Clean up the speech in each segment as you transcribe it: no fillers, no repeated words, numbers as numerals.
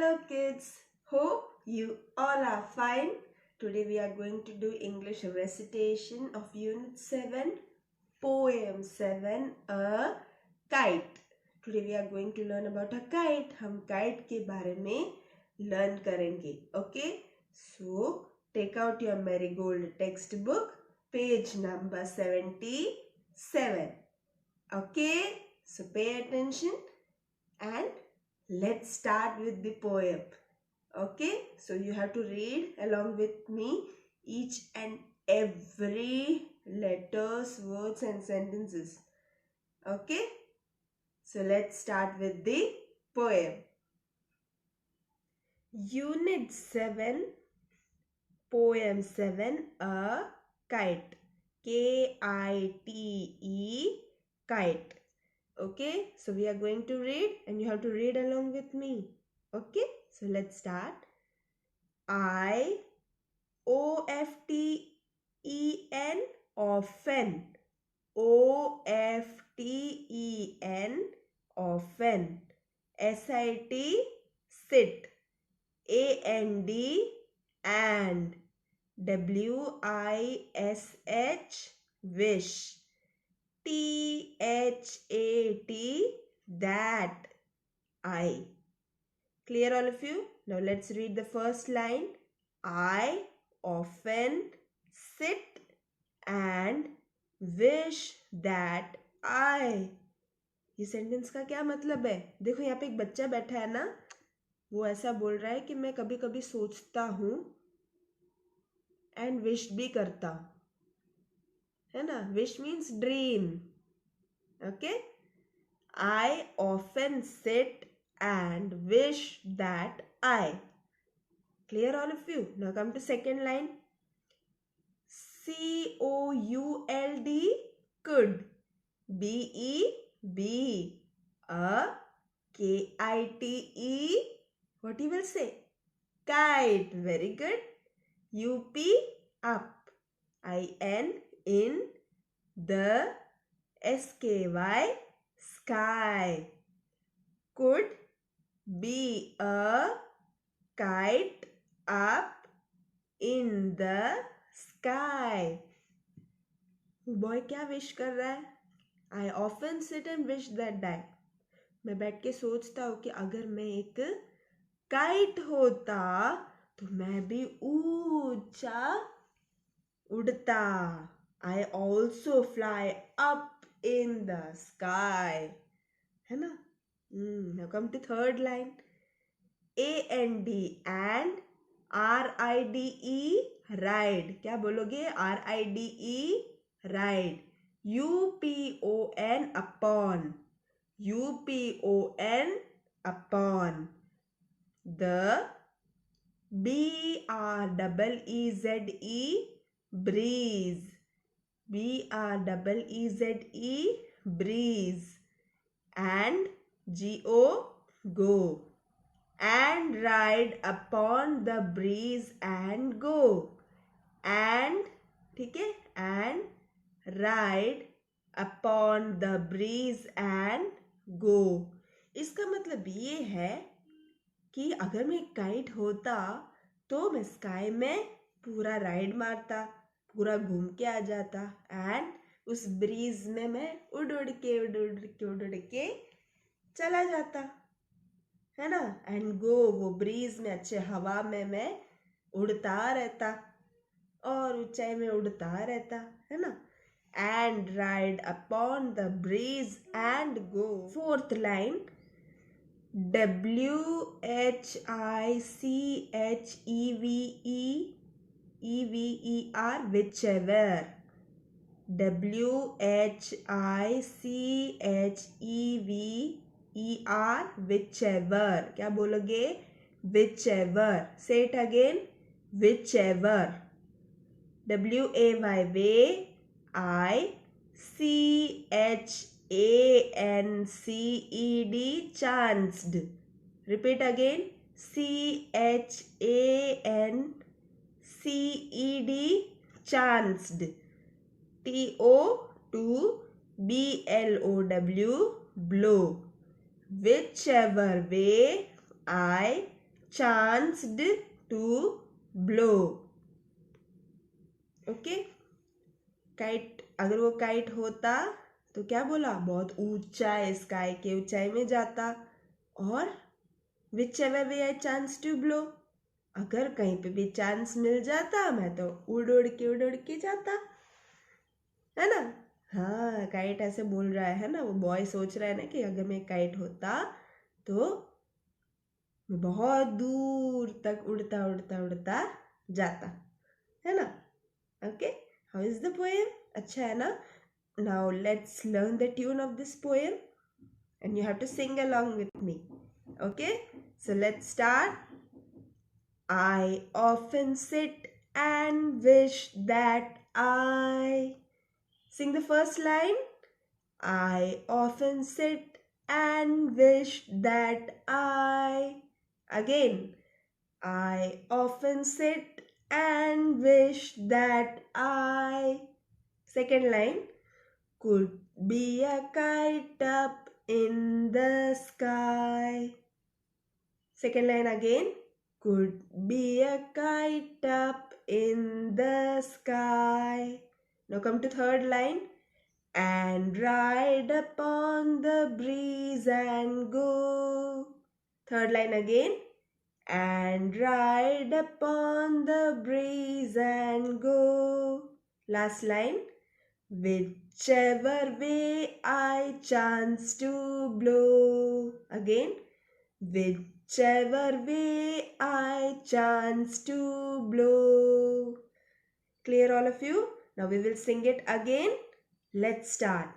Hello kids, hope you all are fine. Today we are going to do English recitation of Unit 7, Poem 7, A Kite. Today we are going to learn about a kite. हम kite के बारे में learn करेंगे. Okay? So, take out your Marigold textbook, page number 77. Okay? So, pay attention and let's start with the poem. Okay, so you have to read along with me each and every letters, words and sentences. Okay, so let's start with the poem. Unit 7, Poem 7, A Kite. K-I-T-E, kite. Okay, so we are going to read and you have to read along with me. Okay, so let's start. I-O-F-T-E-N, often. O-F-T-E-N, often. S-I-T, sit. A-N-D, and. W-I-S-H, wish. T-H-A-T, that, I. Clear all of you? Now let's read the first line. I often sit and wish that I. ये sentence का क्या मतलब है? देखो यहाँ पे एक बच्चा बैठा है ना, वो ऐसा बोल रहा है कि मैं कभी कभी सोचता हूँ एंड विश भी करता हूँ, है ना? Wish means dream. Okay, I often sit and wish that I. Clear all of you? Now come to second line. C-O-U-L-D, could. B-E-B, a. K-I-T-E, what you will say? Kite. Very good. U-P, up. I-N, in. The, S-K-Y, sky. Could be a kite up in the sky. Boy क्या wish कर रहा है? I often sit and wish that I. मैं बैठ के सोचता हूँ कि अगर मैं एक काइट होता तो मैं भी ऊंचा उड़ता. I also fly up in the sky. है ना? Now come to third line. A-N-D, and. R-I-D-E, ride. क्या बोलोगे? R-I-D-E, ride. U-P-O-N, upon. U-P-O-N, upon. The, B-R-E-E-Z-E, breeze. B-R-E-E-Z-E, breeze. And, G-O, go. And ride upon the breeze and go. And, ठीक है? And ride upon the breeze and go. इसका मतलब ये है कि अगर मैं एक काइट होता तो मैं स्काई में पूरा राइड मारता, पूरा घूम के आ जाता एंड उस ब्रीज में मैं उड़ उड़ के चला जाता, है ना? एंड गो, वो ब्रीज में अच्छे हवा में मैं उड़ता रहता और ऊंचाई में उड़ता रहता, है ना? And ride upon the breeze and go. Fourth line. W-H-I-C-H-E-V-E-R, whichever. W-H-I-C-H-E-V-E-R, whichever. क्या बोलोगे? Whichever. Say it again. Whichever. W-A-Y, way. I-C-H-A-N-C-E-D, chanced. Repeat again. C-H-A-N-C-E-D, chanced. T-O-B-L-O-W, blow. Whichever way I chanced to blow. Okay, kite, अगर वो kite होता तो क्या बोला, बहुत ऊंचा स्काई के ऊंचाई में जाता. और whichever way I chance to blow, अगर कहीं पे भी चांस मिल जाता मैं तो उड़ उड़ के जाता, है ना. हाँ, काइट ऐसे बोल रहा है ना, वो बॉय सोच रहा है ना कि अगर मैं काइट होता तो मैं बहुत दूर तक उड़ता उड़ता उड़ता जाता, है ना. Okay, how is the poem, अच्छा है ना. Now let's learn the tune of this poem and you have to sing along with me. Okay, so let's start. I often sit and wish that I, sing the first line. I often sit and wish that I, again. I often sit and wish that I, second line, could be a kite up in the sky. Second line again, could be a kite up in the sky. Now come to third line, and ride upon the breeze and go. Third line again, and ride upon the breeze and go. Last line, whichever way I chance to blow. Again, whichever way I chance to blow. Clear all of you? Now we will sing it again. Let's start.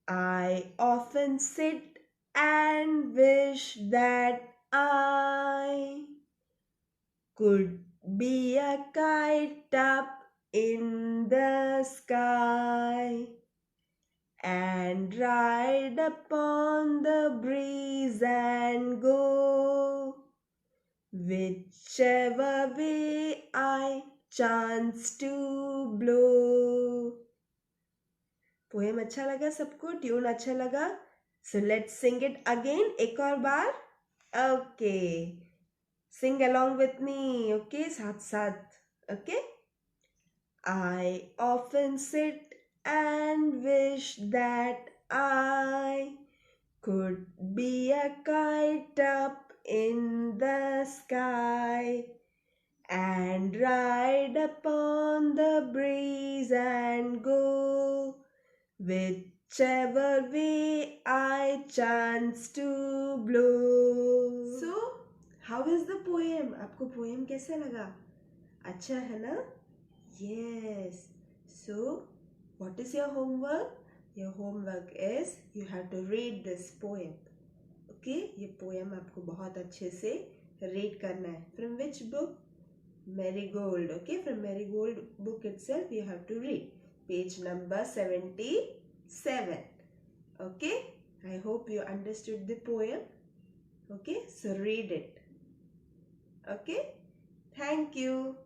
I often sit and wish that I could be a kite up in the sky and ride upon the breeze and go whichever way I chance to blow. Poem अच्छा लगा सबको, tune अच्छा लगा? So let's sing it again, एक और बार. Okay, sing along with me. Okay, साथ साथ. Okay, I often sit and wish that I could be a kite up in the sky and ride upon the breeze and go whichever way I chance to blow. So, how is the poem? आपको poem कैसा लगा? अच्छा है ना? Yes. So, what is your homework? Your homework is you have to read this poem. Okay? ये poem आपको बहुत अच्छे से read करना है. From which book? Marigold. Okay? From Marigold book itself you have to read. Page number 77. Okay? I hope you understood the poem. Okay? So read it. Okay? Thank you.